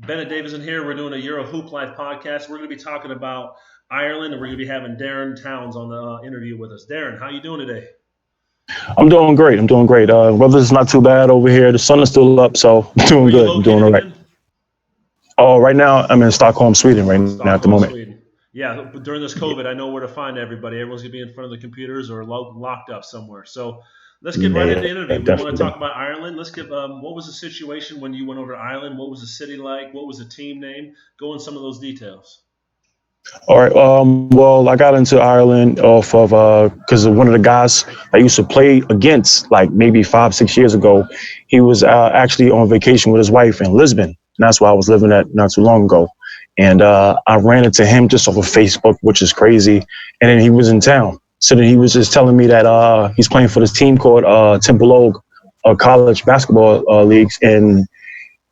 Bennett Davison here. We're doing a EuroHooplife podcast. We're going to be talking about Ireland, and we're going to be having Darren Towns on the interview with us. Darren, how you doing today? I'm doing great. Weather's not too bad over here. The sun is still up, so I'm doing good. I'm doing all right. Oh, right now I'm in Stockholm, Sweden now at the moment. Sweden. Yeah, but during this COVID, I know where to find everybody. Everyone's going to be in front of the computers or locked up somewhere. So let's get right into the interview. We want to talk about Ireland. Let's get what was the situation when you went over to Ireland? What was the city like? What was the team name? Go in some of those details. All right. Well, I got into Ireland off of because one of the guys I used to play against, like maybe 5-6 years ago, he was actually on vacation with his wife in Lisbon. And that's where I was living at not too long ago. And I ran into him just off of Facebook, which is crazy. And then he was in town. So then he was just telling me that he's playing for this team called Tempoleogue, college basketball leagues. And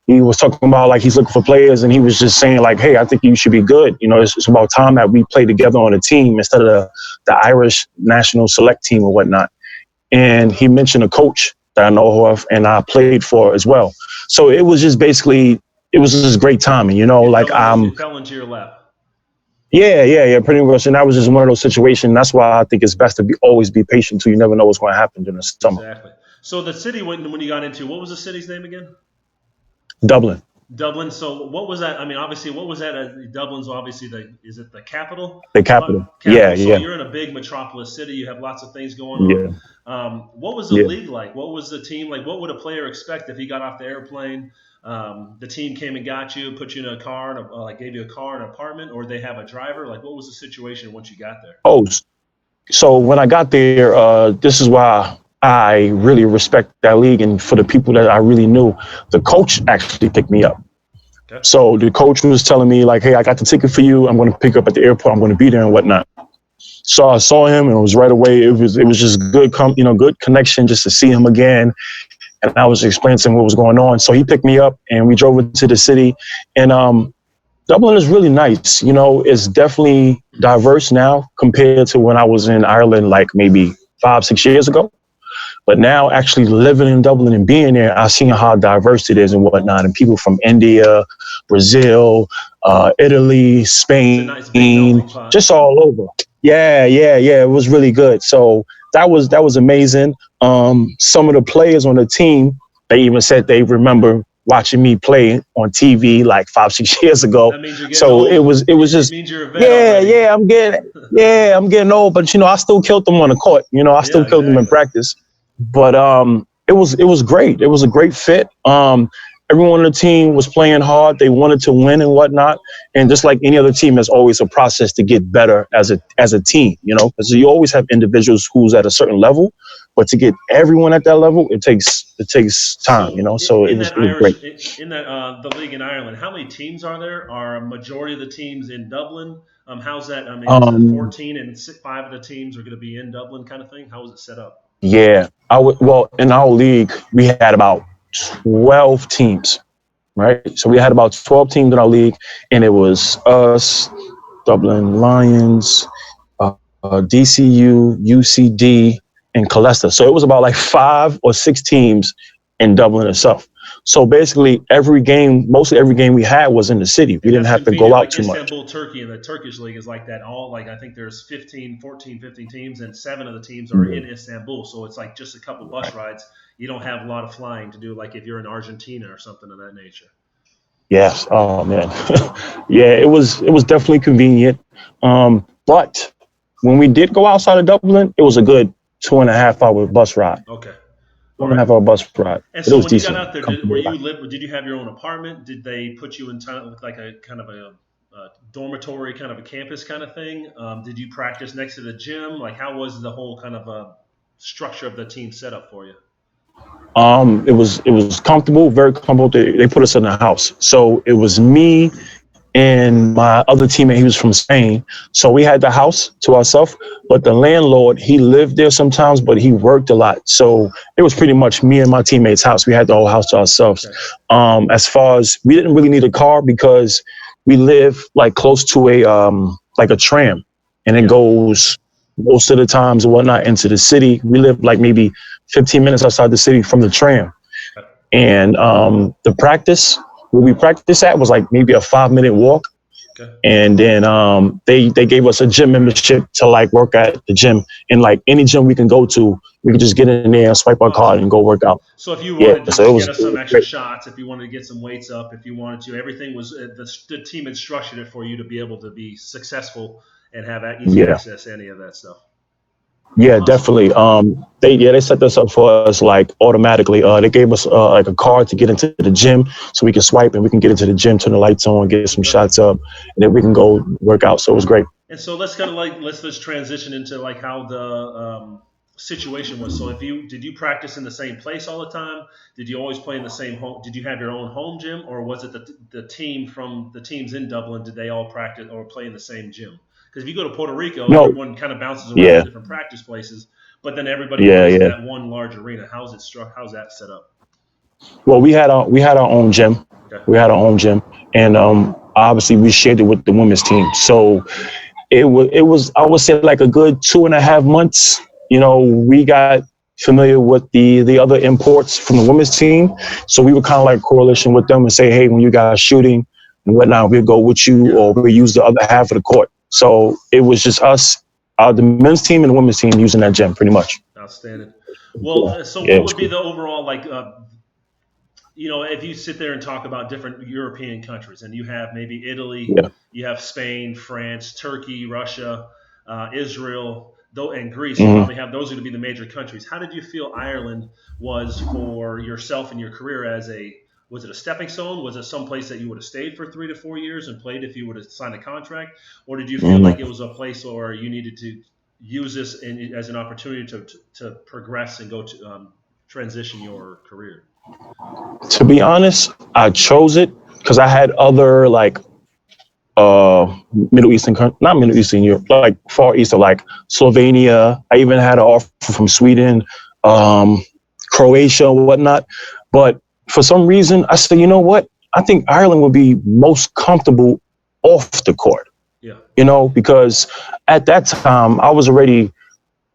he was talking about like he's looking for players, and he was just saying like, hey, I think you should be good. You know, it's about time that we play together on a team instead of the Irish national select team or whatnot. And he mentioned a coach that I know of and I played for as well. So it was just basically, it was just great timing, you know, it fell into your lap. Yeah, pretty much. And that was just one of those situations. That's why I think it's best to always be patient too. You never know what's going to happen during the summer. Exactly. So the city when you got into, what was the city's name again? Dublin. So what was that? I mean, obviously, what was that? Dublin's obviously is it the capital? The capital. Yeah. So you're in a big metropolis city. You have lots of things going on. Yeah. What was the league like? What was the team like? What would a player expect if he got off the airplane? The team came and got you, put you in a car, and like gave you a car and an apartment, or they have a driver? Like, what was the situation once you got there? Oh, so when I got there, this is why I really respect that league. And for the people that I really knew, the coach actually picked me up. Okay. So the coach was telling me like, hey, I got the ticket for you. I'm going to pick you up at the airport. I'm going to be there and whatnot. So I saw him, and it was right away. It was just good connection just to see him again. And I was explaining to him what was going on. So he picked me up and we drove into the city. And Dublin is really nice. You know, it's definitely diverse now compared to when I was in Ireland, like maybe 5-6 years ago. But now actually living in Dublin and being there, I've seen how diverse it is and whatnot. And people from India, Brazil, Italy, Spain, just all over. Yeah. It was really good. So that was amazing. Some of the players on the team, they even said they remember watching me play on TV like 5-6 years ago. So old. it was just I'm getting old, but I still killed them on the court. I still killed them in practice. But it was great. It was a great fit. Everyone on the team was playing hard. They wanted to win and whatnot. And just like any other team, there's always a process to get better as a team, because you always have individuals who's at a certain level, but to get everyone at that level, it takes time, So it was great. In that the league in Ireland, how many teams are there? Are a majority of the teams in Dublin? How's that? I mean, is it 14 and 5 of the teams are going to be in Dublin, kind of thing? How is it set up? Yeah, well, in our league, we had about 12 teams, right? So we had about 12 teams in our league, and it was us, Dublin Lions, DCU, UCD, and Colesta. So it was about like 5 or 6 teams in Dublin itself. So basically mostly every game we had was in the city. We didn't have to go out too much. Istanbul, Turkey, and the Turkish league is like that. I think there's 15 teams, and 7 of the teams are in Istanbul. So it's like just a couple bus rides. You don't have a lot of flying to do, like if you're in Argentina or something of that nature. Yes. Oh man. Yeah, it was definitely convenient. But when we did go outside of Dublin, it was a good 2.5-hour bus ride. Okay. 2.5-hour bus ride. And so when you got out there, did you have your own apartment? Did they put you in like a kind of a dormitory, kind of a campus kind of thing? Did you practice next to the gym? Like, how was the whole kind of structure of the team set up for you? It was comfortable, very comfortable. They put us in the house. So it was me and my other teammate, he was from Spain. So we had the house to ourselves, but the landlord, he lived there sometimes, but he worked a lot. So it was pretty much me and my teammate's house. We had the whole house to ourselves. Okay. As far as we didn't really need a car because we live like close to a tram, and it goes most of the times and whatnot into the city. We live like maybe 15 minutes outside the city from the tram. And the practice where we practiced at was like maybe a 5 minute walk. Okay. And then they gave us a gym membership to like work at the gym. And like any gym we can go to, we can just get in there and swipe our card and go work out. So if you Yeah, wanted so to it get was us some extra great. shots, if you wanted to get some weights up, if you wanted to, everything was the team instructed it for you to be able to be successful and have easy Yeah. access to any of that stuff. Yeah, Awesome. definitely. They set this up for us like automatically. They gave us like a card to get into the gym, so we can swipe and we can get into the gym, turn the lights on, get some Okay. shots up, and then we can go work out. So it was great. And so let's kind of like let's transition into like how the situation was. So if you did you practice in the same place all the time? Did you always play in the same home? Did you have your own home gym, or was it the team from the teams in Dublin? Did they all practice or play in the same gym? Because if you go to Puerto Rico, No, everyone kind of bounces around to yeah, different practice places, but then everybody yeah, plays in yeah. that one large arena. How's it struck? How's that set up? Well, we had our own gym. Okay. We had our own gym, and obviously we shared it with the women's team. So it was I would say like a good 2.5 months. We got familiar with the other imports from the women's team, so we were kind of like coalition with them and say, hey, when you guys shooting and whatnot, we'll go with you, Yeah. or we use the other half of the court. So it was just us, the men's team and the women's team using that gym pretty much. Outstanding. Yeah, Well, so yeah, it what was would be cool. the overall like if you sit there and talk about different European countries, and you have maybe Italy, Yeah. you have Spain, France, Turkey, Russia, Israel, though, and Greece, you Hmm. probably have those are going to be the major countries. How did you feel Ireland was for yourself and your career as a was it a stepping stone? Was it some place that you would have stayed for 3 to 4 years and played if you would have signed a contract, or did you feel like it Hmm. was a place where you needed to use this as an opportunity to progress and go to transition your career? To be honest, I chose it because I had other like Middle Eastern, not Middle Eastern Europe, like Far East, like Slovenia. I even had an offer from Sweden, um, Croatia, whatnot. But for some reason, I said, you know what? I think Ireland would be most comfortable off the court. Yeah. Because at that time I was already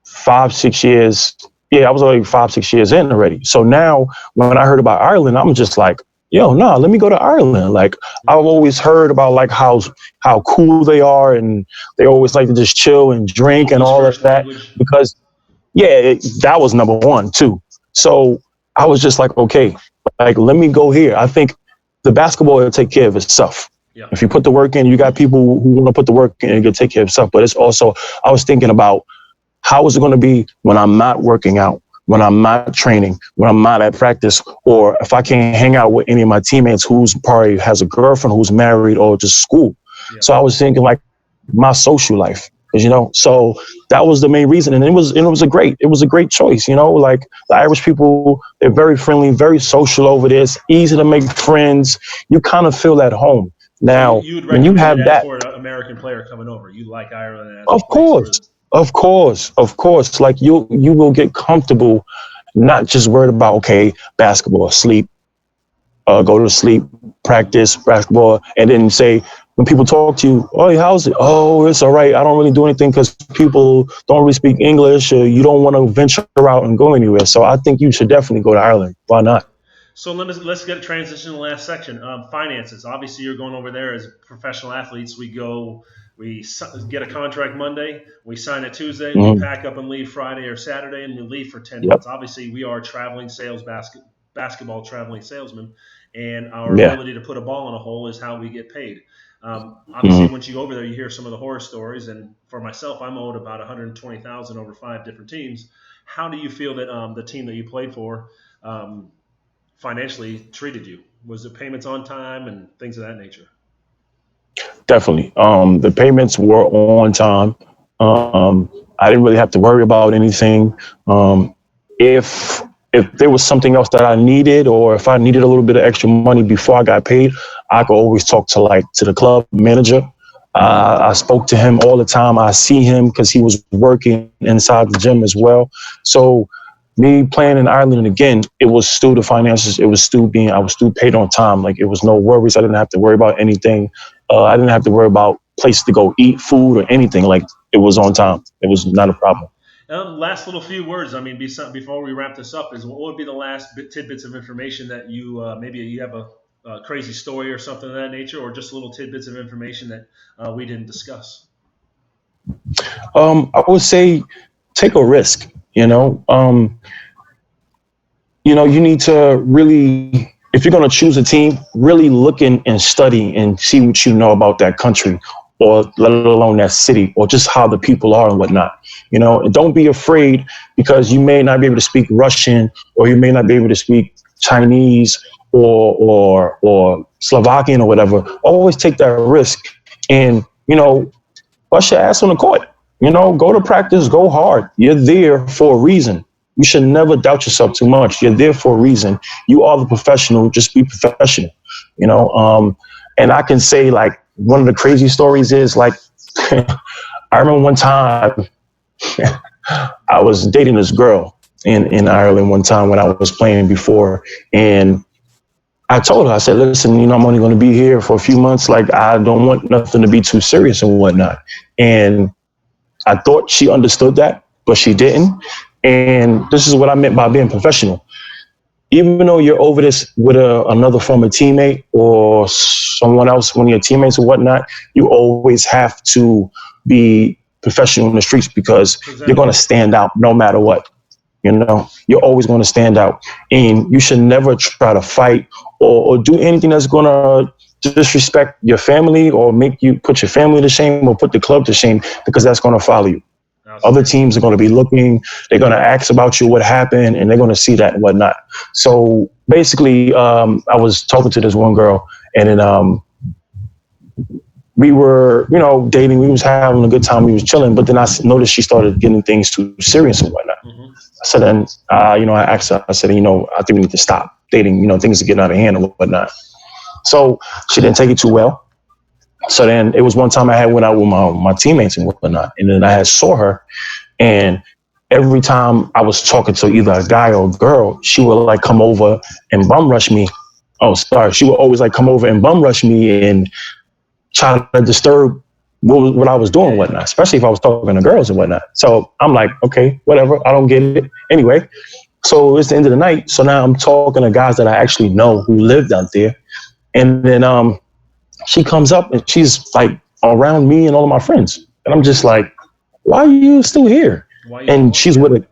5, 6 years. Yeah, I was already 5, 6 years in already. So now when I heard about Ireland, I'm just like, yo, no, let me go to Ireland. Like I've always heard about like how cool they are, and they always like to just chill and drink and English all of first that. language. Because yeah, that was number one too. So I was just like, okay, like let me go here. I think the basketball will take care of itself. Yeah. If you put the work in, you got people who want to put the work in and can take care of itself. But it's also, I was thinking about how is it going to be when I'm not working out, when I'm not training, when I'm not at practice, or if I can't hang out with any of my teammates who's probably has a girlfriend who's married or just school. Yeah. So I was thinking like my social life, so that was the main reason. And it was a great choice, like the Irish people, they're very friendly, very social over there. It's easy to make friends. You kind of feel at home. So Now, you would when you recommend it have as that, for an American player coming over. You like Ireland as a of place course, for. like you will get comfortable, not just worried about, okay, basketball, sleep, go to sleep, practice basketball, and then say, when people talk to you, oh, how's it? Oh, it's all right. I don't really do anything because people don't really speak English, or you don't want to venture out and go anywhere. So I think you should definitely go to Ireland. Why Okay. not? So let's get a transition to the last section. Finances. Obviously, you're going over there as professional athletes. We get a contract Monday. We sign it Tuesday. We Mm-hmm. pack up and leave Friday or Saturday, and we leave for 10 months. Yep. Obviously, we are traveling basketball traveling salesmen, and our Yeah. ability to put a ball in a hole is how we get paid. Obviously, Mm-hmm. once you go over there, you hear some of the horror stories. And for myself, I'm owed about 120,000 over 5 different teams. How do you feel that the team that you played for um, financially treated you? Was the payments on time and things of that nature? Definitely. The payments were on time. I didn't really have to worry about anything. Um, if if there was something else that I needed, or if I needed a little bit of extra money before I got paid, I could always talk to the club manager. I spoke to him all the time. I see him because he was working inside the gym as well. So me playing in Ireland again, it was still the finances. It was still I was still paid on time. Like it was no worries. I didn't have to worry about anything. I didn't have to worry about places to go eat food or anything. Like it was on time. It was not a problem. Last little few words. I mean, before we wrap this up, is what would be the last tidbits of information that you maybe you have crazy story or something of that nature, or just little tidbits of information that we didn't discuss? I would say take a risk. You need to really, if you're going to choose a team, really look in and study and see what you know about that country, or let alone that city, or just how the people are and whatnot. And don't be afraid, because you may not be able to speak Russian, or you may not be able to speak Chinese or Slovakian or whatever. Always take that risk, and bust your ass on the court. Go to practice, go hard. You're there for a reason. You should never doubt yourself too much. You're there for a reason. You are the professional. Just be professional. And I can say, like, one of the crazy stories is, like, I remember one time I was dating this girl in Ireland one time when I was playing before, and I told her, I said, listen, I'm only going to be here for a few months. Like, I don't want nothing to be too serious and whatnot. And I thought she understood that, but she didn't. And this is what I meant by being professional. Even though you're over this with another former teammate or someone else, one of your teammates or whatnot, you always have to be professional in the streets, because you're going to stand out no matter what. You're always going to stand out, and you should never try to fight or do anything that's going to disrespect your family or make you put your family to shame or put the club to shame, because that's going to follow you. Other teams are going to be looking, they're going to ask about you, what happened, and they're going to see that and whatnot. So basically, I was talking to this one girl, and then we were, dating. We was having a good time. We was chilling, but then I noticed she started getting things too serious and whatnot. Mm-hmm. So then, I asked her, I said, I think we need to stop dating. Things are getting out of hand and whatnot. So she didn't take it too well. So then it was one time I had went out with my teammates and whatnot, and then I had saw her, and every time I was talking to either a guy or a girl, she would like come over and bum rush me. Oh, sorry. She would always like come over and bum rush me and try to disturb what I was doing and whatnot, especially if I was talking to girls and whatnot. So I'm like, okay, whatever. I don't get it. Anyway, so it's the end of the night. So now I'm talking to guys that I actually know who lived out there. And then she comes up and she's like around me and all of my friends. And I'm just like, why are you still here? And she's with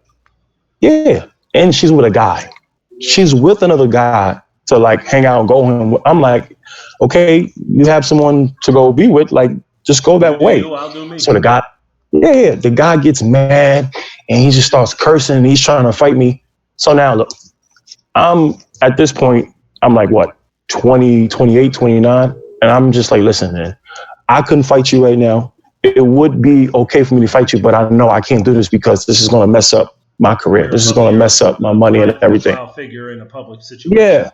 and she's with a guy. She's with another guy to like hang out and go home. I'm like, okay, you have someone to go be with, like, just go that way. So the guy gets mad and he just starts cursing and he's trying to fight me. So now look, I'm at this point, I'm like, what, 20, 28, 29? And I'm just like, listen, man, I couldn't fight you right now. It would be okay for me to fight you, but I know I can't do this because this is going to mess up my career. This is going to mess up my money and everything. Figure in a public situation. Yeah.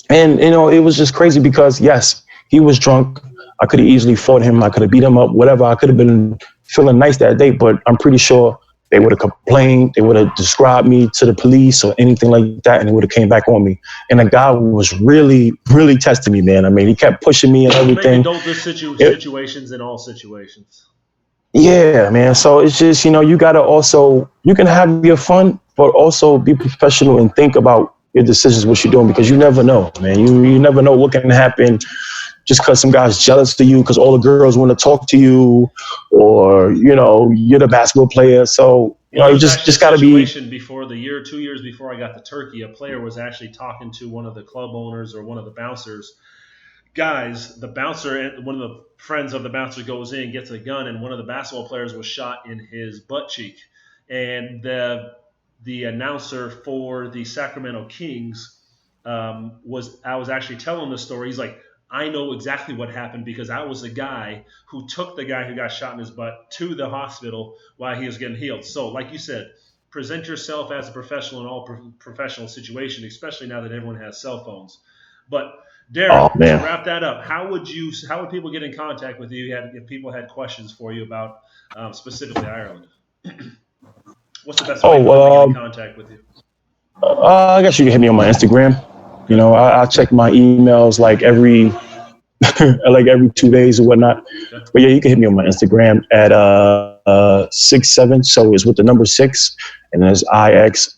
And, it was just crazy because, yes, he was drunk. I could have easily fought him. I could have beat him up, whatever. I could have been feeling nice that day, but I'm pretty sure they would have complained. They would have described me to the police or anything like that, and it would have came back on me. And the guy was really, really testing me, man. I mean, he kept pushing me and everything. Don't do situations in all situations. Yeah, man. So it's just, you got to also, you can have your fun, but also be professional and think about your decisions, what you're doing, because you never know, man. You never know what can happen just because some guy's jealous of you because all the girls want to talk to you, or, you're the basketball player. So, you just got to be. Before the year, 2 years before I got to Turkey, a player was actually talking to one of the club owners or one of the bouncers. Guys, the bouncer, one of the friends of the bouncer goes in, gets a gun, and one of the basketball players was shot in his butt cheek. And the announcer for the Sacramento Kings I was actually telling the story. He's like, I know exactly what happened because I was the guy who took the guy who got shot in his butt to the hospital while he was getting healed. So, like you said, present yourself as a professional in all professional situations, especially now that everyone has cell phones. But Darren, to wrap that up, how would people get in contact with you if people had questions for you about specifically Ireland? What's the best way to get in contact with you? I guess you can hit me on my Instagram. I check my emails like every 2 days or whatnot. Okay. But yeah, you can hit me on my Instagram at 67. So it's with the number 6, and there's IX_,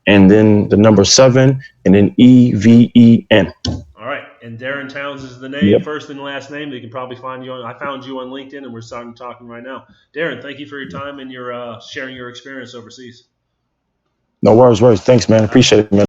and then the number 7, and then EVEN. All right. And Darren Towns is the name, Yep. first and last name. They can probably find you on. I found you on LinkedIn, and we're starting talking right now. Darren, thank you for your time and your sharing your experience overseas. No worries. Thanks, man. Appreciate it, man.